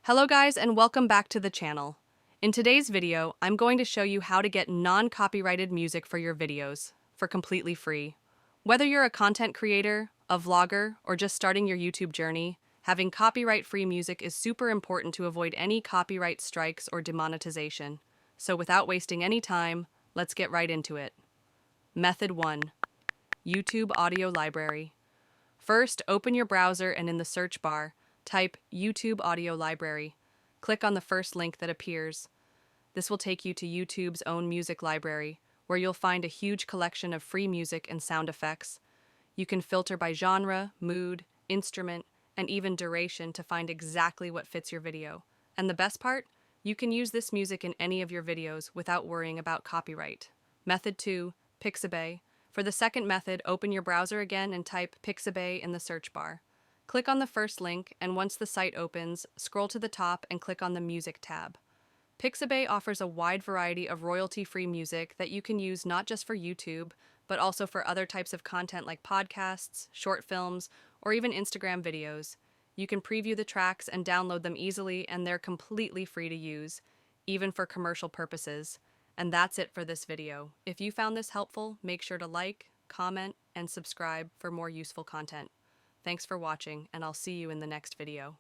Hello guys and welcome back to the channel. In today's video, I'm going to show you how to get non-copyrighted music for your videos for completely free. Whether you're a content creator, a vlogger, or just starting your YouTube journey, having copyright-free music is super important to avoid any copyright strikes or demonetization. So without wasting any time, let's get right into it. Method 1. YouTube Audio Library. First, open your browser and in the search bar, type YouTube Audio Library. Click on the first link that appears. This will take you to YouTube's own music library, where you'll find a huge collection of free music and sound effects. You can filter by genre, mood, instrument, and even duration to find exactly what fits your video. And the best part? You can use this music in any of your videos without worrying about copyright. Method 2. Pixabay. For the second method, open your browser again and type pixabay in the search bar. Click on the first link, and once the site opens, scroll to the top and click on the Music tab. Pixabay offers a wide variety of royalty-free music that you can use not just for YouTube, but also for other types of content like podcasts, short films, or even Instagram videos. You can preview the tracks and download them easily, and they're completely free to use, even for commercial purposes. And that's it for this video. If you found this helpful, make sure to like, comment, and subscribe for more useful content. Thanks for watching, and I'll see you in the next video.